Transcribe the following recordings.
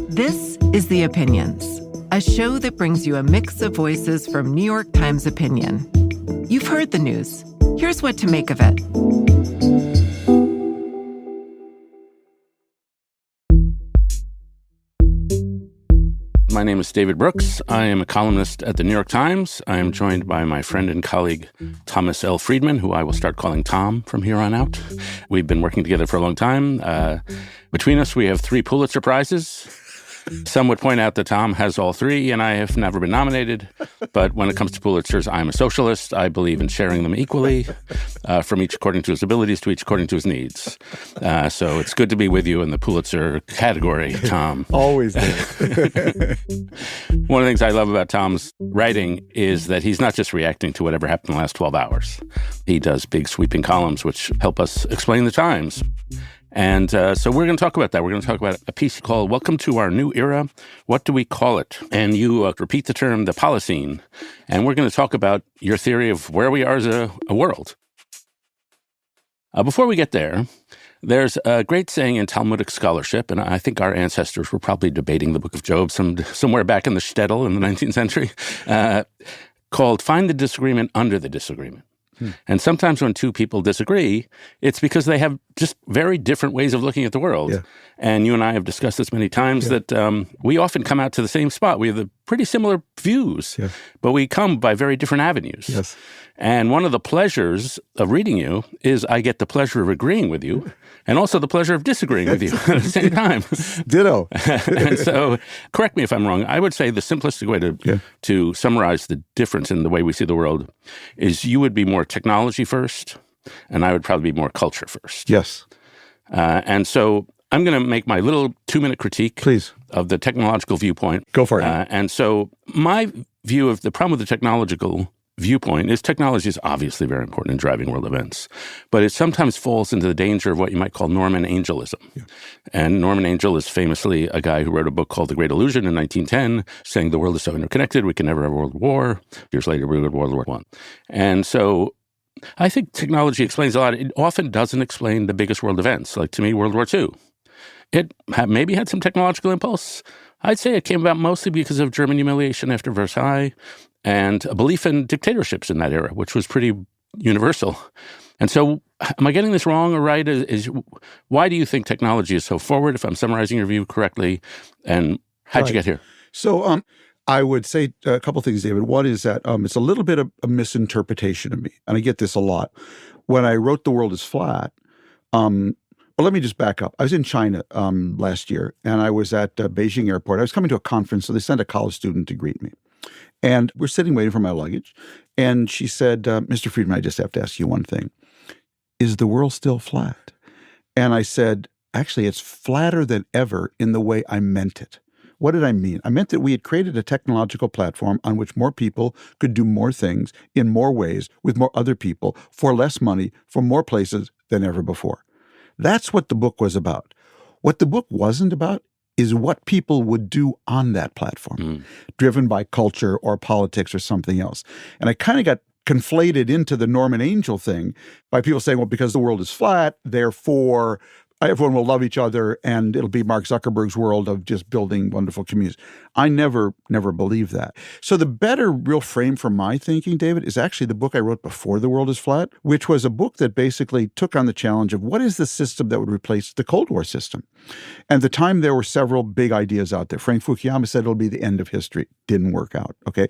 This is The Opinions, a show that brings you a mix of voices from New York Times opinion. You've heard the news. Here's what to make of it. My name is David Brooks. I am a columnist at the New York Times. I am joined by my friend and colleague, Thomas L. Friedman, who I will start calling Tom from here on out. We've been working together for a long time. Between us, we have 3 Pulitzer Prizes. Some would point out that Tom has all 3, and I have never been nominated. But when it comes to Pulitzers, I'm a socialist. I believe in sharing them equally, from each according to his abilities to each according to his needs. So it's good to be with you in the Pulitzer category, Tom. Always do. One of the things I love about Tom's writing is that he's not just reacting to whatever happened in the last 12 hours. He does big sweeping columns which help us explain the times. And so we're going to talk about that. We're going to talk about a piece called Welcome to Our New Era. What do we call it? And you repeat the term, the Holocene. And we're going to talk about your theory of where we are as a world. Before we get there, there's a great saying in Talmudic scholarship, and I think our ancestors were probably debating the Book of Job somewhere back in the shtetl in the 19th century, called find the disagreement under the disagreement. And sometimes when 2 people disagree, it's because they have just very different ways of looking at the world. Yeah. And you and I have discussed this many times that we often come out to the same spot. We have the pretty similar views, but we come by very different avenues. Yes. And one of the pleasures of reading you is I get the pleasure of agreeing with you and also the pleasure of disagreeing with you at the same time. Ditto. And so, correct me if I'm wrong, I would say the simplistic way to summarize the difference in the way we see the world is you would be more technology first, and I would probably be more culture first. Yes. And so I'm going to make my little 2-minute critique of the technological viewpoint. Go for it. And so my view of the problem with the technological viewpoint is technology is obviously very important in driving world events, but it sometimes falls into the danger of what you might call Norman Angelism. Yeah. And Norman Angel is famously a guy who wrote a book called The Great Illusion in 1910, saying the world is so interconnected, we can never have a world war. Years later, we had World War I. And so I think technology explains a lot. It often doesn't explain the biggest world events. Like, to me, World War II. It maybe had some technological impulse. I'd say it came about mostly because of German humiliation after Versailles and a belief in dictatorships in that era, which was pretty universal. And so am I getting this wrong or right? Why do you think technology is so forward, if I'm summarizing your view correctly? And how'd you get here? So I would say a couple things, David. One is that it's a little bit of a misinterpretation of me, and I get this a lot. When I wrote The World is Flat, well, let me just back up. I was in China last year, and I was at Beijing airport. I was coming to a conference, so they sent a college student to greet me. And we're sitting waiting for my luggage. And she said, Mr. Friedman, I just have to ask you one thing. Is the world still flat? And I said, actually, it's flatter than ever in the way I meant it. What did I mean? I meant that we had created a technological platform on which more people could do more things in more ways with more other people for less money from more places than ever before. That's what the book was about. What the book wasn't about is what people would do on that platform, driven by culture or politics or something else. And I kind of got conflated into the Norman Angel thing by people saying, well, because the world is flat, therefore everyone will love each other and it'll be Mark Zuckerberg's world of just building wonderful communities. I never believed that. So the better real frame for my thinking, David, is actually the book I wrote before The World is Flat, which was a book that basically took on the challenge of what is the system that would replace the Cold War system. And at the time, there were several big ideas out there. Frank Fukuyama said it'll be the end of history. Didn't work out, okay?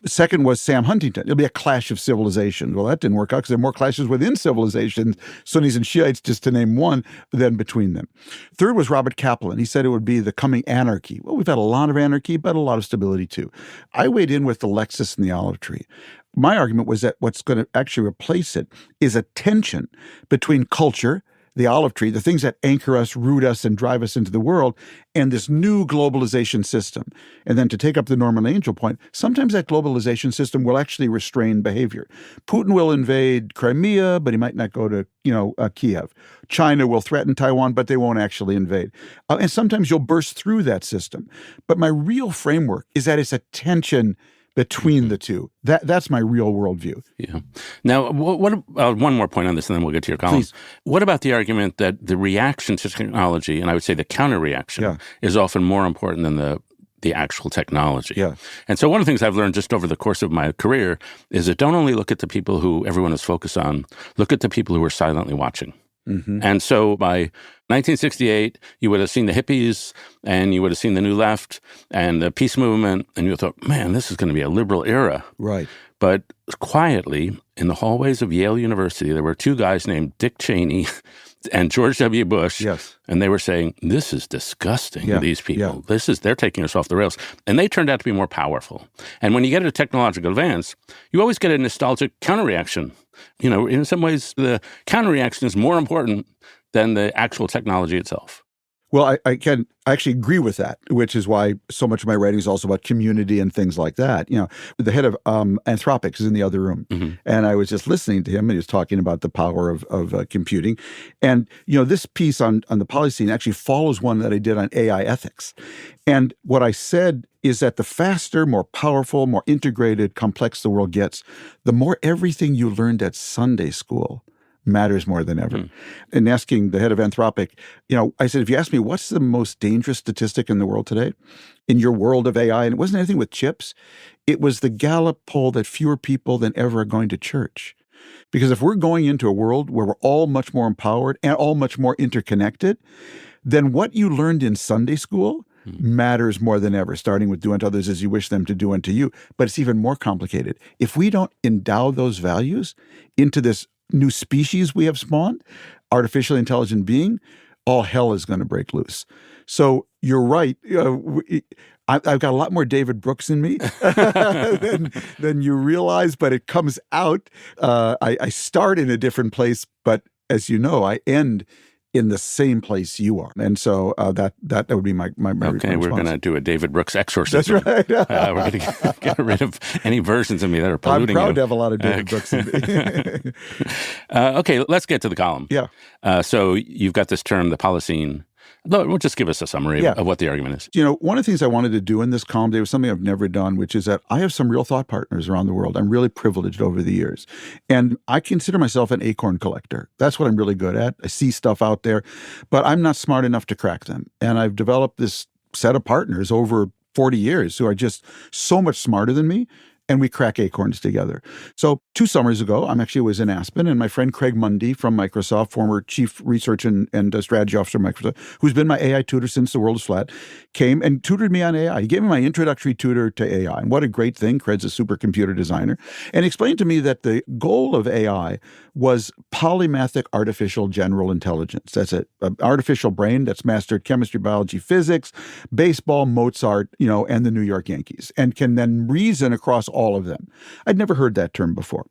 The second was Sam Huntington. It'll be a clash of civilizations. Well, that didn't work out because there are more clashes within civilizations, Sunnis and Shiites, just to name one, than between them. Third was Robert Kaplan. He said it would be the coming anarchy. Well, we've had a lot of anarchy, but a lot of stability too. I weighed in with the Lexus and the olive tree. My argument was that what's going to actually replace it is a tension between culture, the olive tree, the things that anchor us, root us, and drive us into the world, and this new globalization system. And then to take up the Norman Angel point, sometimes that globalization system will actually restrain behavior. Putin will invade Crimea, but he might not go to, Kiev. China will threaten Taiwan, but they won't actually invade. And sometimes you'll burst through that system. But my real framework is that it's a tension between the two. That's my real worldview. Yeah. Now, what one more point on this, and then we'll get to your column. Please. What about the argument that the reaction to technology, and I would say the counter-reaction, is often more important than the actual technology? Yeah. And so one of the things I've learned just over the course of my career is that don't only look at the people who everyone is focused on, look at the people who are silently watching. Mm-hmm. And so by 1968, you would have seen the hippies and you would have seen the New Left and the peace movement, and you thought, man, this is going to be a liberal era. Right. But quietly, in the hallways of Yale University, there were two guys named Dick Cheney and George W. Bush. Yes. And they were saying, this is disgusting, these people. Yeah. They're taking us off the rails. And they turned out to be more powerful. And when you get a technological advance, you always get a nostalgic counterreaction. In some ways, the counterreaction is more important than the actual technology itself. Well, I can actually agree with that, which is why so much of my writing is also about community and things like that. The head of Anthropic is in the other room, and I was just listening to him, and he was talking about the power of computing. And, this piece on the policy actually follows one that I did on AI ethics. And what I said is that the faster, more powerful, more integrated, complex the world gets, the more everything you learned at Sunday school matters more than ever. And asking the head of Anthropic, I said, if you ask me, what's the most dangerous statistic in the world today, in your world of AI, and it wasn't anything with chips, it was the Gallup poll that fewer people than ever are going to church. Because if we're going into a world where we're all much more empowered and all much more interconnected, then what you learned in Sunday school matters more than ever, starting with do unto others as you wish them to do unto you. But it's even more complicated. If we don't endow those values into this new species we have spawned, artificially intelligent being, all hell is going to break loose. So you're right. I've got a lot more David Brooks in me than you realize, but it comes out. I start in a different place, but as you know, I end in the same place you are. And so that would be my Okay, we're going to do a David Brooks exorcism. That's right. We're going to get rid of any versions of me that are polluting I'm proud you. to have a lot of David Brooks in me. Okay, let's get to the column. Yeah. So you've got this term, the Policene. Well, just give us a summary of what the argument is. One of the things I wanted to do in this column today was something I've never done, which is that I have some real thought partners around the world. I'm really privileged over the years. And I consider myself an acorn collector. That's what I'm really good at. I see stuff out there, but I'm not smart enough to crack them. And I've developed this set of partners over 40 years who are just so much smarter than me. And we crack acorns together. So 2 summers ago, I was in Aspen, and my friend Craig Mundy from Microsoft, former chief research and strategy officer of Microsoft, who's been my AI tutor since the world is flat, came and tutored me on AI. He gave me my introductory tutor to AI. And what a great thing. Craig's a supercomputer designer. And explained to me that the goal of AI was polymathic artificial general intelligence. That's an artificial brain that's mastered chemistry, biology, physics, baseball, Mozart, and the New York Yankees, and can then reason across all of them. I'd never heard that term before.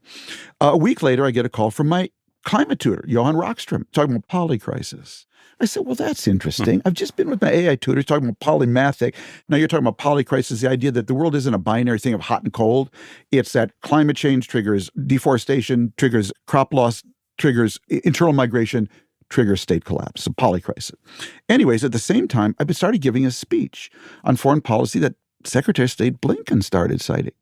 A week later, I get a call from my climate tutor, Johan Rockström, talking about polycrisis. I said, well, that's interesting. I've just been with my AI tutor talking about polymathic. Now you're talking about polycrisis, the idea that the world isn't a binary thing of hot and cold. It's that climate change triggers deforestation, triggers crop loss, triggers internal migration, triggers state collapse, so polycrisis. Anyways, at the same time, I started giving a speech on foreign policy that Secretary of State Blinken started citing.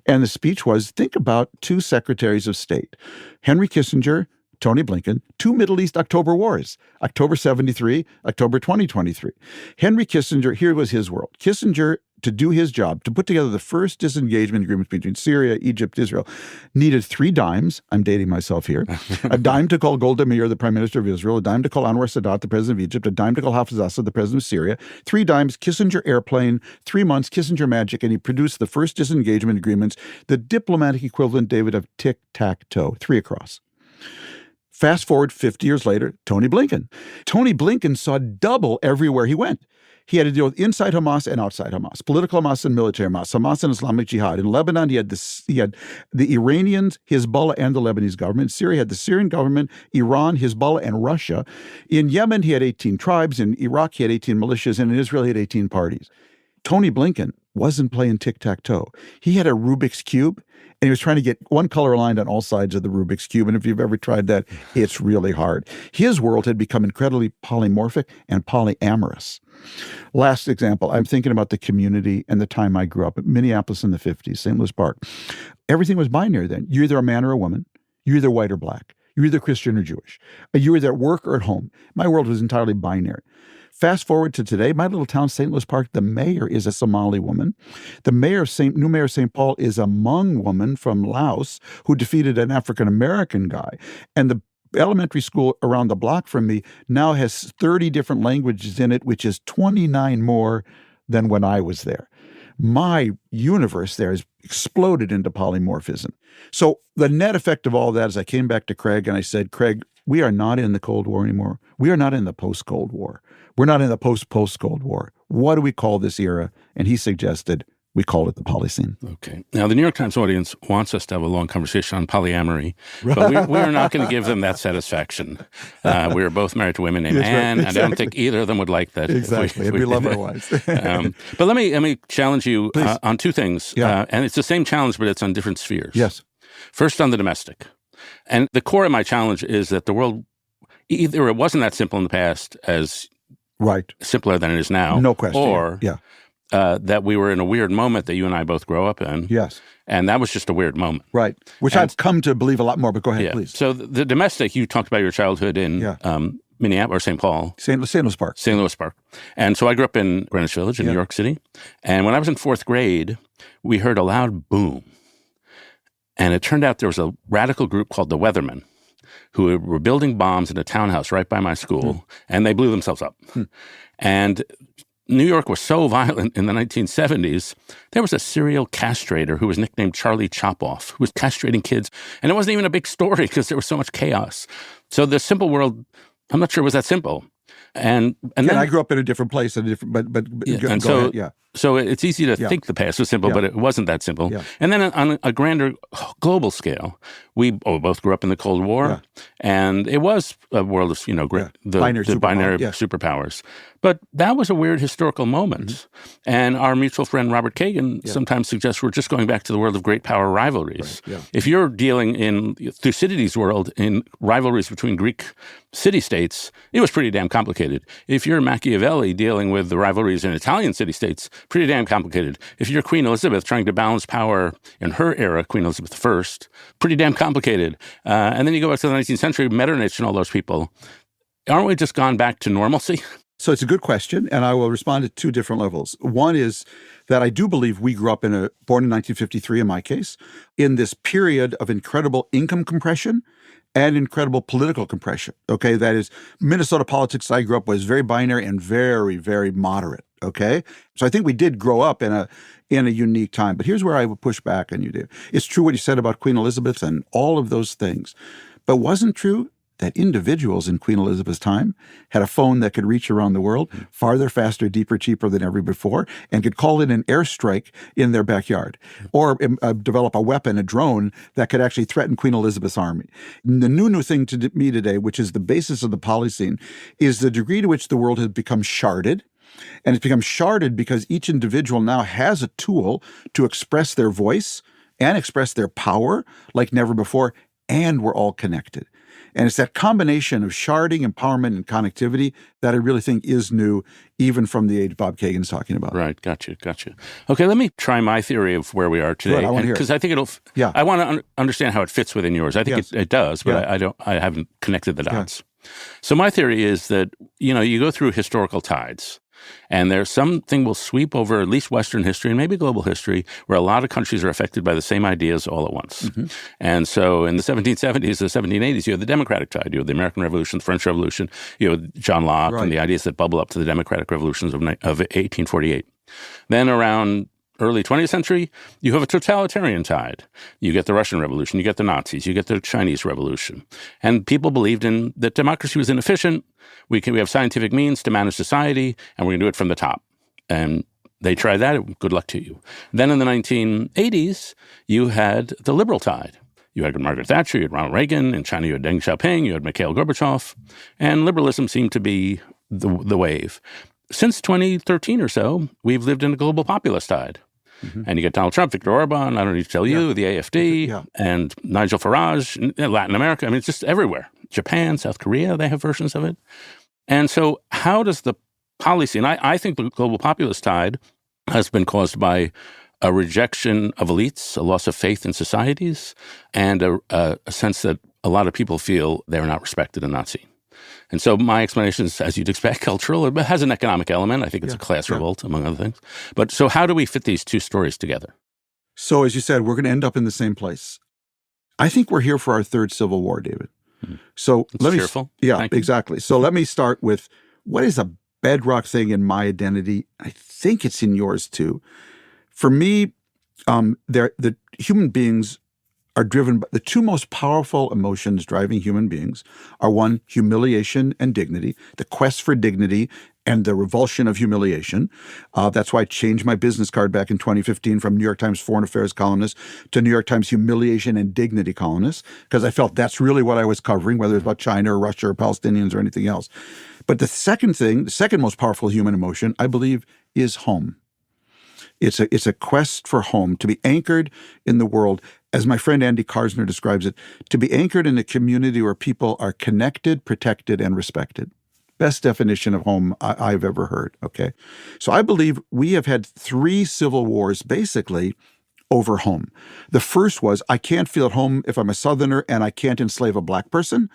And the speech was, think about 2 secretaries of state, Henry Kissinger, Tony Blinken, 2 Middle East October wars, October 73, October 2023. Henry Kissinger, here was his world. Kissinger, to do his job, to put together the first disengagement agreements between Syria, Egypt, Israel, needed 3 dimes. I'm dating myself here. A dime to call Golda Meir, the prime minister of Israel, a dime to call Anwar Sadat, the president of Egypt, a dime to call Hafez Assad, the president of Syria, 3 dimes, Kissinger airplane, 3 months, Kissinger magic, and he produced the first disengagement agreements, the diplomatic equivalent, David, of tic-tac-toe, 3 across. Fast forward 50 years later, Tony Blinken. Tony Blinken saw double everywhere he went. He had to deal with inside Hamas and outside Hamas, political Hamas and military Hamas, Hamas and Islamic Jihad. In Lebanon, he had the Iranians, Hezbollah, and the Lebanese government. In Syria, he had the Syrian government, Iran, Hezbollah, and Russia. In Yemen, he had 18 tribes. In Iraq, he had 18 militias. And in Israel, he had 18 parties. Tony Blinken wasn't playing tic-tac-toe. He had a Rubik's Cube, and he was trying to get one color aligned on all sides of the Rubik's Cube. And if you've ever tried that, it's really hard. His world had become incredibly polymorphic and polyamorous. Last example, I'm thinking about the community and the time I grew up in Minneapolis in the 50s, St. Louis Park. Everything was binary then. You're either a man or a woman. You're either white or black. You're either Christian or Jewish. You were either at work or at home. My world was entirely binary. Fast forward to today, my little town, St. Louis Park, the mayor is a Somali woman. The new mayor of St. Paul is a Hmong woman from Laos who defeated an African-American guy. And the elementary school around the block from me now has 30 different languages in it, which is 29 more than when I was there. My universe there has exploded into polymorphism. So the net effect of all that is I came back to Craig and I said, Craig, we are not in the Cold War anymore. We are not in the post-Cold War. We're not in the post-Cold War. What do we call this era? And he suggested we call it the Polyscene. Okay. Now, the New York Times audience wants us to have a long conversation on polyamory, but we are not going to give them that satisfaction. We are both married to women named Anne, and I don't think either of them would like that. Exactly. And we love our wives. But let me challenge you on two things. Yeah. And it's the same challenge, but it's on different spheres. Yes. First, on the domestic. And the core of my challenge is that the world, either it wasn't that simple in the past as simpler than it is now. No question. Or that we were in a weird moment that you and I both grow up in. Yes. And that was just a weird moment. Right. Which I've come to believe a lot more, but go ahead, please. So the domestic, you talked about your childhood in Minneapolis or St. Paul. St. Louis Park. St. Louis Park. And so I grew up in Greenwich Village in New York City. And when I was in fourth grade, we heard a loud boom. And it turned out there was a radical group called the Weathermen who were building bombs in a townhouse right by my school, and they blew themselves up. And New York was so violent in the 1970s, there was a serial castrator who was nicknamed Charlie Chopoff, who was castrating kids. And it wasn't even a big story because there was so much chaos. So the simple world, I'm not sure it was that simple. And then I grew up in a different place, So it's easy to think the past was simple, but it wasn't that simple. Yeah. And then on a grander global scale, we both grew up in the Cold War, and it was a world of binary superpowers. But that was a weird historical moment. And our mutual friend Robert Kagan sometimes suggests we're just going back to the world of great power rivalries. Right. Yeah. If you're dealing in Thucydides' world in rivalries between Greek city-states, it was pretty damn complicated. If you're Machiavelli dealing with the rivalries in Italian city-states, pretty damn complicated. If you're Queen Elizabeth trying to balance power in her era, Queen Elizabeth I, pretty damn complicated. And then you go back to the 19th century, Metternich and all those people. Aren't we just gone back to normalcy? So it's a good question, and I will respond at two different levels. One is that I do believe we grew up born in 1953 in my case, in this period of incredible income compression and incredible political compression. Okay, that is, Minnesota politics I grew up was very binary and very, very moderate. Okay, so I think we did grow up in a unique time. But here's where I would push back on you, Dave. It's true what you said about Queen Elizabeth and all of those things, but wasn't true that individuals in Queen Elizabeth's time had a phone that could reach around the world farther, faster, deeper, cheaper than ever before, and could call in an airstrike in their backyard, or develop a weapon, a drone, that could actually threaten Queen Elizabeth's army. And the new thing to me today, which is the basis of the Polyscene, is the degree to which the world has become sharded. And it's become sharded because each individual now has a tool to express their voice and express their power like never before, and we're all connected. And it's that combination of sharding, empowerment, and connectivity that I really think is new, even from the age Bob Kagan's talking about. Right, gotcha. Okay, let me try my theory of where we are today, because I think it'll. Yeah. I want to understand how it fits within yours. I think it does, but I haven't connected the dots. Yeah. So my theory is that you go through historical tides. And there's something will sweep over at least Western history and maybe global history where a lot of countries are affected by the same ideas all at once. Mm-hmm. And so in the 1770s, the 1780s, you had the Democratic tide. You had the American Revolution, the French Revolution. You had John Locke and the ideas that bubble up to the Democratic Revolutions of 1848. Then around early 20th century, you have a totalitarian tide. You get the Russian Revolution, you get the Nazis, you get the Chinese Revolution. And people believed in that democracy was inefficient. We have scientific means to manage society, and we're going to do it from the top. And they tried that. Good luck to you. Then in the 1980s, you had the liberal tide. You had Margaret Thatcher, you had Ronald Reagan. In China, you had Deng Xiaoping, you had Mikhail Gorbachev. And liberalism seemed to be the wave. since 2013 or so, we've lived in a global populist tide. Mm-hmm. And you get Donald Trump, Viktor Orban, I don't need to tell you, the AfD, and Nigel Farage, Latin America. I mean, it's just everywhere. Japan, South Korea, they have versions of it. And so how does the policy, and I think the global populist tide has been caused by a rejection of elites, a loss of faith in societies, and a sense that a lot of people feel they're not respected and not seen. And so my explanation is, as you'd expect, cultural. It has an economic element. I think it's a class revolt, among other things. But so how do we fit these two stories together? So as you said, we're going to end up in the same place. I think we're here for our third civil war, David. Mm-hmm. So let me cheerful. Yeah, exactly. So let me start with what is a bedrock thing in my identity. I think it's in yours too. For me, the human beings are driven by the two most powerful emotions driving human beings are, one, humiliation and dignity, the quest for dignity and the revulsion of humiliation. That's why I changed my business card back in 2015 from New York Times Foreign Affairs columnist to New York Times Humiliation and Dignity columnist, because I felt that's really what I was covering, whether it's about China or Russia or Palestinians or anything else. But the second thing, the second most powerful human emotion, I believe, is home. It's a quest for home, to be anchored in the world, as my friend Andy Karsner describes it, to be anchored in a community where people are connected, protected, and respected. Best definition of home I've ever heard, okay? So I believe we have had 3 civil wars, basically, over home. The first was, I can't feel at home if I'm a Southerner and I can't enslave a black person,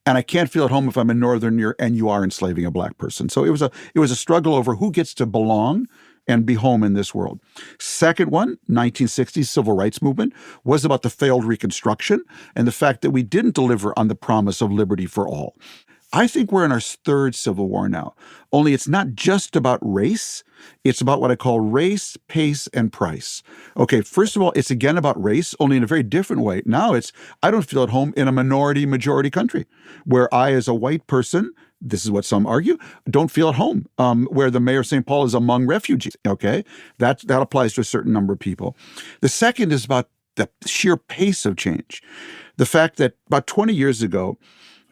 and I can't feel at home if I'm a Northerner and you are enslaving a black person. So it was a struggle over who gets to belong and be home in this world. Second one, 1960s civil rights movement, was about the failed Reconstruction and the fact that we didn't deliver on the promise of liberty for all. I think we're in our third civil war now, only it's not just about race. It's about what I call race, pace, and price. Okay, first of all, it's again about race, only in a very different way. Now it's, I don't feel at home in a minority-majority country, where I, as a white person, this is what some argue, don't feel at home, where the mayor of St. Paul is among refugees, okay? That applies to a certain number of people. The second is about the sheer pace of change. The fact that about 20 years ago,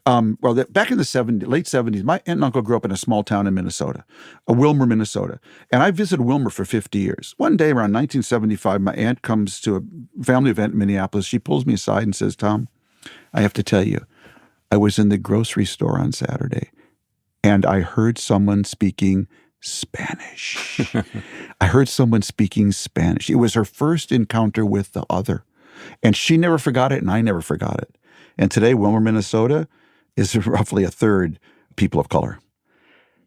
back in the late 70s, my aunt and uncle grew up in a small town in Minnesota, Wilmer, Minnesota. And I visited Wilmer for 50 years. One day around 1975, my aunt comes to a family event in Minneapolis. She pulls me aside and says, "Tom, I have to tell you, I was in the grocery store on Saturday and I heard someone speaking Spanish." I heard someone speaking Spanish. It was her first encounter with the other. And she never forgot it, and I never forgot it. And today, Wilmer, Minnesota is roughly a third people of color.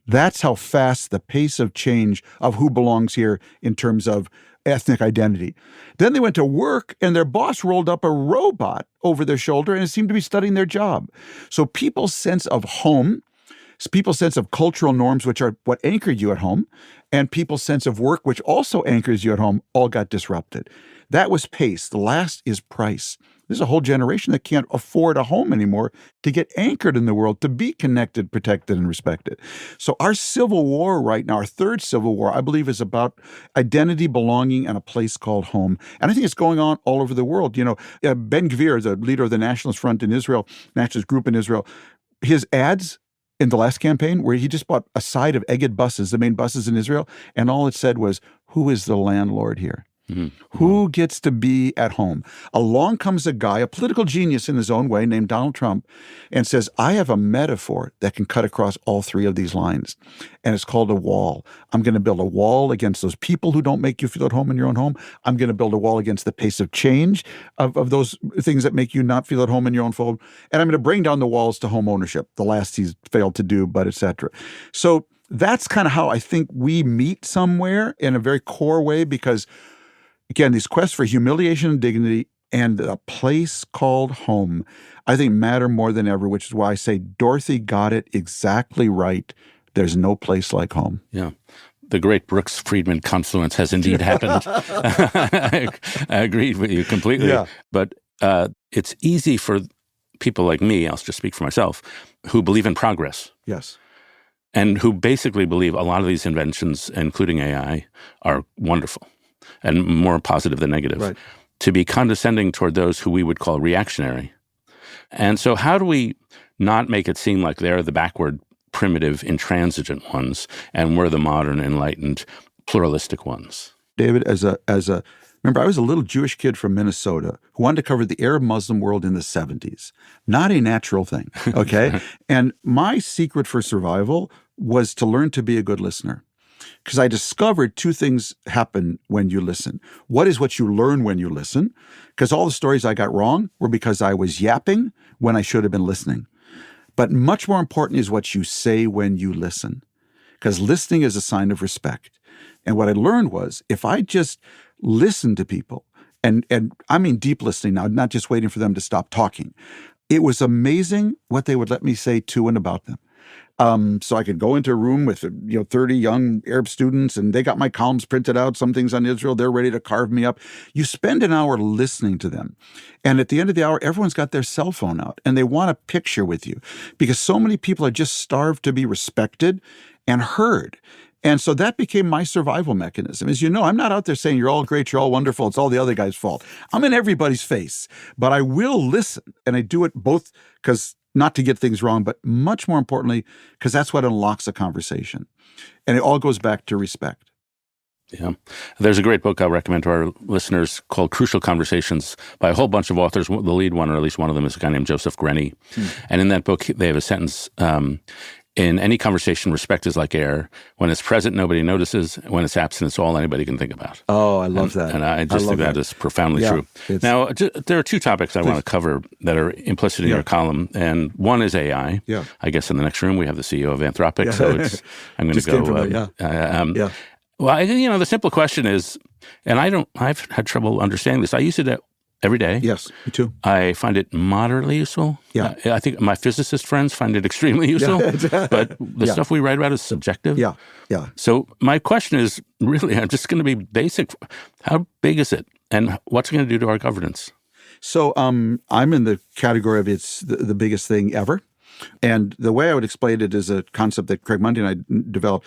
That's how fast the pace of change of who belongs here in terms of ethnic identity. Then they went to work and their boss rolled up a robot over their shoulder and it seemed to be studying their job. So people's sense of home, people's sense of cultural norms, which are what anchored you at home, and people's sense of work, which also anchors you at home, all got disrupted. That was pace. The last is price. There's a whole generation that can't afford a home anymore to get anchored in the world, to be connected, protected, and respected. So our civil war right now, our third civil war, I believe is about identity, belonging, and a place called home. And I think it's going on all over the world. You know, Ben Gvir, the leader of the Nationalist Front in Israel, Nationalist group in Israel, his ads in the last campaign where he just bought a side of Egged buses, the main buses in Israel, and all it said was, "Who is the landlord here?" Mm-hmm. Who gets to be at home? Along comes a guy, a political genius in his own way, named Donald Trump, and says, "I have a metaphor that can cut across all 3 of these lines, and it's called a wall. I'm going to build a wall against those people who don't make you feel at home in your own home. I'm going to build a wall against the pace of change of those things that make you not feel at home in your own home, and I'm going to bring down the walls to home ownership." The last he's failed to do, but et cetera. So that's kind of how I think we meet somewhere in a very core way, because again, these quests for humiliation and dignity and a place called home, I think matter more than ever, which is why I say Dorothy got it exactly right. There's no place like home. Yeah. The great Brooks-Friedman confluence has indeed happened. I agree with you completely. Yeah. But it's easy for people like me, I'll just speak for myself, who believe in progress. Yes. And who basically believe a lot of these inventions, including AI, are wonderful and more positive than negative, right, to be condescending toward those who we would call reactionary. And so how do we not make it seem like they're the backward primitive, intransigent ones, and we're the modern, enlightened, pluralistic ones. David, remember, I was a little Jewish kid from Minnesota who wanted to cover the Arab Muslim world in the 70s. Not a natural thing, okay? And my secret for survival was to learn to be a good listener. Because I discovered two things happen when you listen. What is what you learn when you listen? Because all the stories I got wrong were because I was yapping when I should have been listening. But much more important is what you say when you listen. Because listening is a sign of respect. And what I learned was if I just listen to people, and I mean deep listening now, not just waiting for them to stop talking, it was amazing what they would let me say to and about them. So I could go into a room with 30 young Arab students, and they got my columns printed out, some things on Israel, they're ready to carve me up. You spend an hour listening to them. And at the end of the hour, everyone's got their cell phone out, and they want a picture with you because so many people are just starved to be respected and heard. And so that became my survival mechanism. As you know, I'm not out there saying you're all great, you're all wonderful, it's all the other guy's fault. I'm in everybody's face, but I will listen. And I do it both because not to get things wrong, but much more importantly, because that's what unlocks a conversation. And it all goes back to respect. Yeah. There's a great book I'll recommend to our listeners called Crucial Conversations by a whole bunch of authors. The lead one, or at least one of them, is a guy named Joseph Grenny. And in that book, they have a sentence, in any conversation, respect is like air. When it's present, nobody notices. When it's absent, it's all anybody can think about. Oh, I love that. And I just think that is profoundly true. Now, there are two topics I want to cover that are implicit in your column. And one is AI. Yeah. I guess in the next room, we have the CEO of Anthropic. So I'm going to go. Well, the simple question is, and I've had trouble understanding this. I use it every day. Yes, me too. I find it moderately useful. Yeah. I think my physicist friends find it extremely useful. But the stuff we write about is subjective. Yeah. So my question is really, I'm just going to be basic. How big is it? And what's it going to do to our governance? So I'm in the category of it's the biggest thing ever. And the way I would explain it is a concept that Craig Mundy and I developed.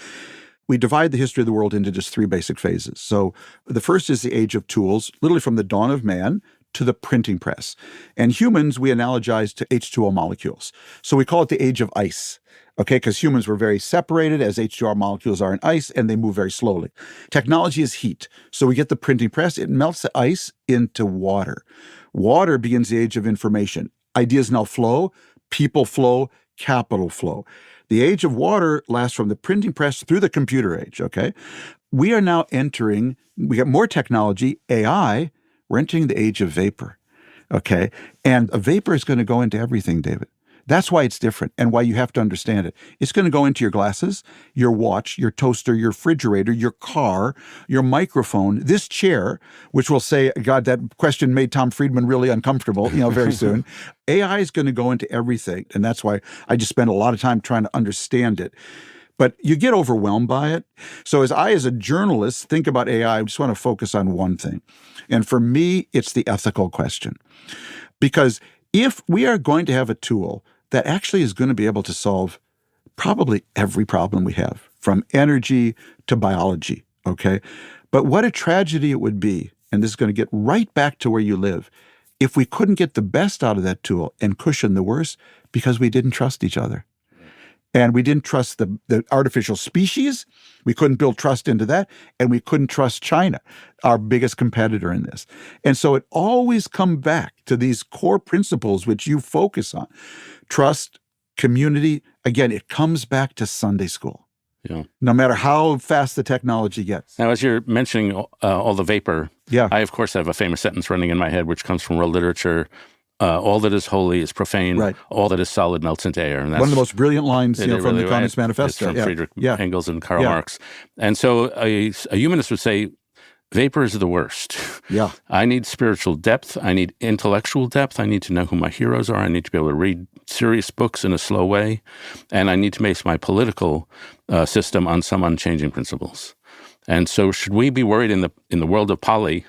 We divide the history of the world into just three basic phases. So the first is the age of tools, literally from the dawn of man to the printing press. And humans, we analogize to H2O molecules. So we call it the age of ice, okay? Because humans were very separated as H2O molecules are in ice, and they move very slowly. Technology is heat. So we get the printing press. It melts the ice into water. Water begins the age of information. Ideas now flow, people flow, capital flow. The age of water lasts from the printing press through the computer age, okay? We are now entering, we got more technology, AI, we're entering the age of vapor, okay? And a vapor is going to go into everything, David. That's why it's different and why you have to understand it. It's going to go into your glasses, your watch, your toaster, your refrigerator, your car, your microphone, this chair, which will say, God, that question made Tom Friedman really uncomfortable, very soon. AI is going to go into everything. And that's why I just spend a lot of time trying to understand it. But you get overwhelmed by it. So as a journalist, think about AI, I just want to focus on one thing. And for me, it's the ethical question. Because if we are going to have a tool that actually is going to be able to solve probably every problem we have, from energy to biology, okay? But what a tragedy it would be, and this is going to get right back to where you live, if we couldn't get the best out of that tool and cushion the worst because we didn't trust each other. And we didn't trust the artificial species. We couldn't build trust into that. And we couldn't trust China, our biggest competitor in this. And so it always comes back to these core principles which you focus on. Trust, community. Again, it comes back to Sunday school. Yeah. No matter how fast the technology gets. Now, as you're mentioning all the vapor, I, of course, have a famous sentence running in my head, which comes from world literature. All that is holy is profane. Right. All that is solid melts into air. And that's one of the most brilliant lines from really the Communist Manifesto. It's from Friedrich Engels and Karl Marx. And so a humanist would say, vapor is the worst. Yeah. I need spiritual depth. I need intellectual depth. I need to know who my heroes are. I need to be able to read serious books in a slow way. And I need to base my political system on some unchanging principles. And so should we be worried in the world of poly,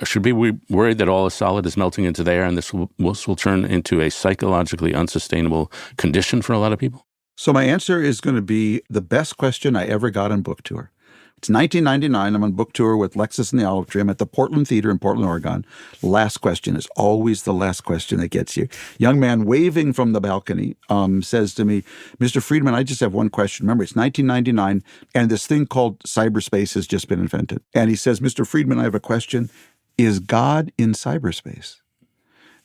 should we be worried that all is solid is melting into the air and this will turn into a psychologically unsustainable condition for a lot of people? So my answer is going to be the best question I ever got on book tour, It's 1999. I'm on book tour with Lexus and the Olive Tree. I'm at the Portland Theater in Portland, Oregon. Last question is always the last question that gets you. Young man waving from the balcony says to me, Mr. Friedman, I just have one question. Remember, it's 1999, and this thing called cyberspace has just been invented. And he says, Mr. Friedman, I have a question. Is God in cyberspace?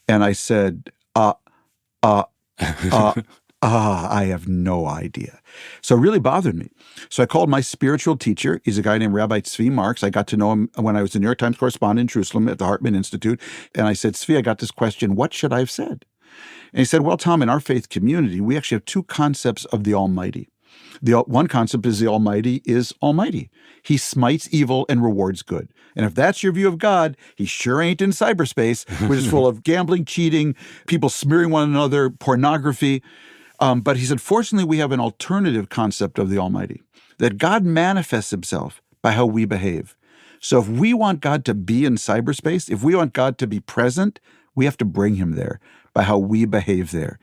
And I said, I have no idea. So it really bothered me. So I called my spiritual teacher. He's a guy named Rabbi Tzvi Marks. I got to know him when I was the New York Times correspondent in Jerusalem at the Hartman Institute. And I said, Tzvi, I got this question. What should I have said? And he said, well, Tom, in our faith community, we actually have two concepts of the Almighty. The one concept is the Almighty is almighty. He smites evil and rewards good. And if that's your view of God, he sure ain't in cyberspace, which is full of gambling, cheating, people smearing one another, pornography. But he said, fortunately, we have an alternative concept of the Almighty, that God manifests himself by how we behave. So if we want God to be in cyberspace, if we want God to be present, we have to bring him there by how we behave there.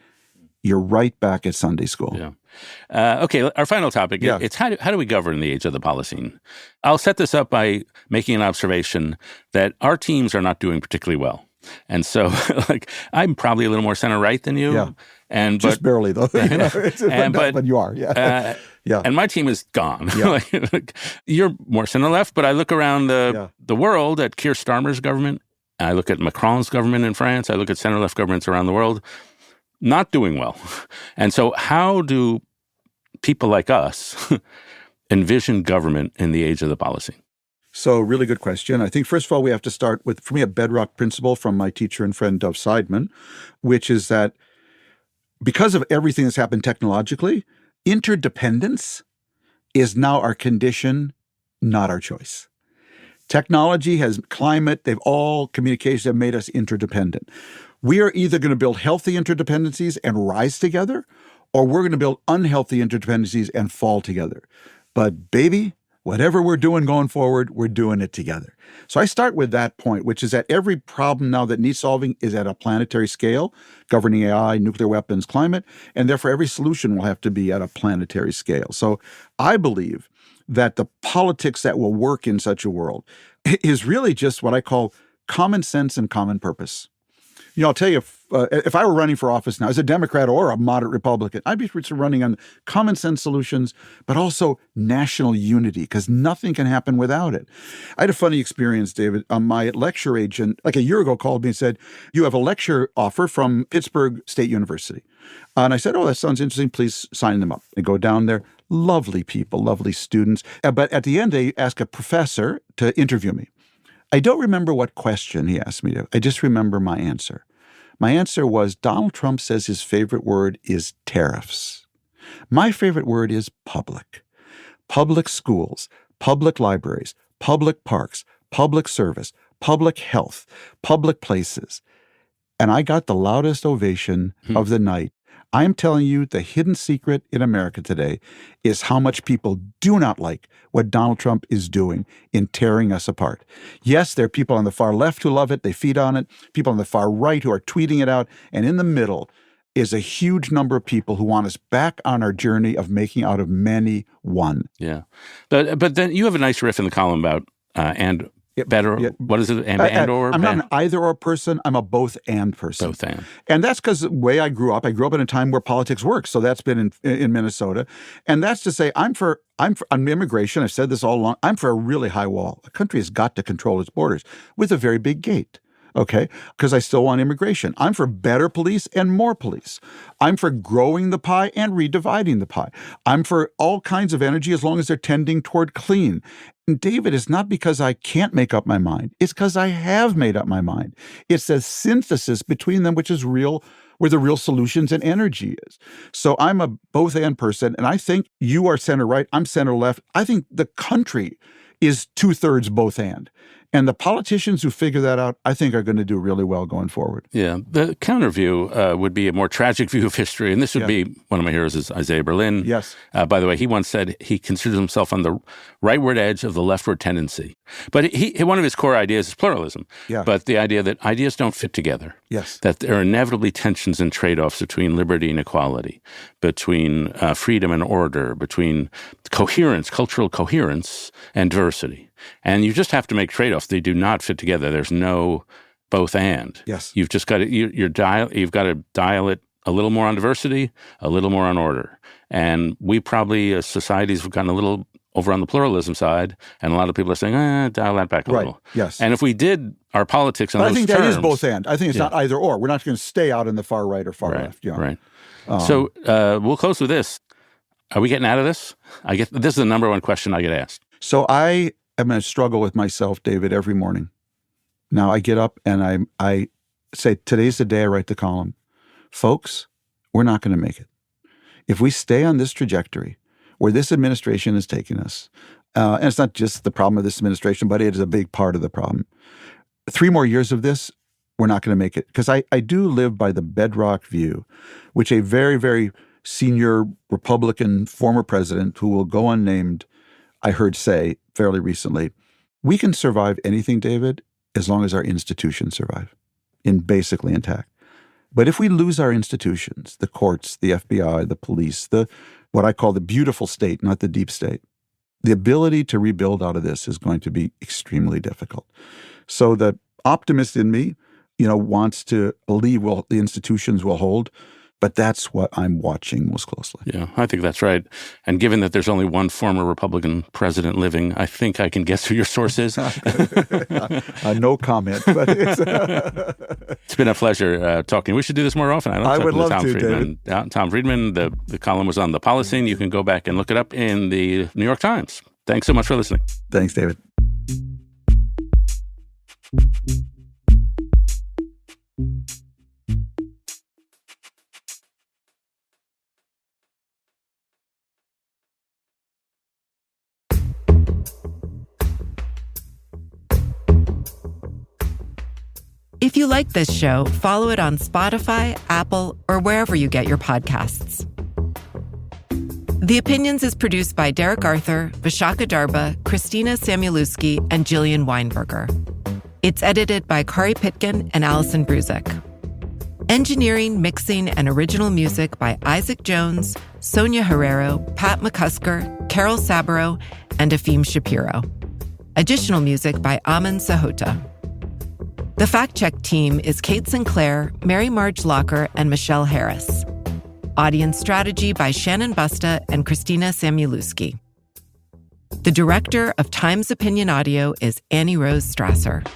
You're right back at Sunday school. Yeah. Okay, our final topic, it's how do we govern the age of the Holocene? I'll set this up by making an observation that our teams are not doing particularly well. And so, I'm probably a little more center-right than you. Yeah. And just barely, though. But you are, yeah. And my team is gone. Yeah. You're more center-left, but I look around the world at Keir Starmer's government. I look at Macron's government in France. I look at center-left governments around the world. Not doing well. And so how do people like us envision government in the age of the Holocene? So really good question. I think, first of all, we have to start with, for me, a bedrock principle from my teacher and friend, Dov Seidman, which is that because of everything that's happened technologically, interdependence is now our condition, not our choice. Technology has climate, communications have made us interdependent. We are either going to build healthy interdependencies and rise together, or we're going to build unhealthy interdependencies and fall together. But baby, whatever we're doing going forward, we're doing it together. So I start with that point, which is that every problem now that needs solving is at a planetary scale, governing AI, nuclear weapons, climate, and therefore every solution will have to be at a planetary scale. So I believe that the politics that will work in such a world is really just what I call common sense and common purpose. I'll tell you, if I were running for office now as a Democrat or a moderate Republican, I'd be running on common sense solutions, but also national unity, because nothing can happen without it. I had a funny experience, David. My lecture agent, like a year ago, called me and said, you have a lecture offer from Pittsburgh State University. And I said, oh, that sounds interesting. Please sign them up. I go down there. Lovely people, lovely students. But at the end, they ask a professor to interview me. I don't remember what question he asked me to. I just remember my answer. My answer was, Donald Trump says his favorite word is tariffs. My favorite word is public. Public schools, public libraries, public parks, public service, public health, public places. And I got the loudest ovation of the night. I'm telling you, the hidden secret in America today is how much people do not like what Donald Trump is doing in tearing us apart. Yes, there are people on the far left who love it. They feed on it. People on the far right who are tweeting it out. And in the middle is a huge number of people who want us back on our journey of making out of many one. Yeah. But then you have a nice riff in the column about and better, what is it? And or? I'm not an either-or person. I'm a both-and person. Both-and. And that's because the way I grew up in a time where politics works. So that's been in Minnesota. And that's to say I'm for on immigration. I've said this all along. I'm for a really high wall. A country has got to control its borders with a very big gate. Okay, because I still want immigration. I'm for better police and more police. I'm for growing the pie and redividing the pie. I'm for all kinds of energy as long as they're tending toward clean. And David, it's not because I can't make up my mind. It's because I have made up my mind. It's a synthesis between them, which is real, where the real solutions and energy is. So I'm a both-and person, and I think you are center-right, I'm center-left. I think the country is two-thirds both-and. And the politicians who figure that out, I think, are going to do really well going forward. Yeah. The counter view would be a more tragic view of history. And this would be, one of my heroes is Isaiah Berlin. Yes. By the way, he once said he considers himself on the rightward edge of the leftward tendency. But one of his core ideas is pluralism. Yeah. But the idea that ideas don't fit together. Yes. That there are inevitably tensions and trade-offs between liberty and equality, between freedom and order, between coherence, cultural coherence, and diversity. And you just have to make trade-offs. They do not fit together. There's no both and. Yes. You've just got to you've got to dial it a little more on diversity, a little more on order. And we probably, as societies, have gotten a little over on the pluralism side, and a lot of people are saying, dial that back a little. Yes. And if we did our politics on but those I think terms, that is both and. I think it's not either or. We're not going to stay out in the far right or far left. You know? Right. So we'll close with this. Are we getting out of this? This is the number one question I get asked. So I am going to struggle with myself, David, every morning. Now I get up and I say, today's the day I write the column. Folks, we're not going to make it. If we stay on this trajectory where this administration is taking us, and it's not just the problem of this administration, but it is a big part of the problem. 3 more years of this, we're not going to make it. Because I do live by the bedrock view, which a very, very senior Republican former president who will go unnamed, I heard say fairly recently, we can survive anything, David, as long as our institutions survive, basically intact. But if we lose our institutions, the courts, the FBI, the police, what I call the beautiful state, not the deep state, the ability to rebuild out of this is going to be extremely difficult. So the optimist in me, wants to believe the institutions will hold, but that's what I'm watching most closely. Yeah, I think that's right. And given that there's only one former Republican president living, I think I can guess who your source is. No comment. But it's been a pleasure talking. We should do this more often. I would love Tom to, Friedman. David. Tom Friedman, the column was on the Policing. You can go back and look it up in the New York Times. Thanks so much for listening. Thanks, David. If you like this show, follow it on Spotify, Apple, or wherever you get your podcasts. The Opinions is produced by Derek Arthur, Vishaka Darba, Christina Samuelewski, and Jillian Weinberger. It's edited by Kari Pitkin and Allison Bruzik. Engineering, mixing, and original music by Isaac Jones, Sonia Herrero, Pat McCusker, Carol Saburo, and Afim Shapiro. Additional music by Amin Sahota. The fact-check team is Kate Sinclair, Mary Marge Locker, and Michelle Harris. Audience strategy by Shannon Busta and Christina Samuelewski. The director of Times Opinion Audio is Annie Rose Strasser.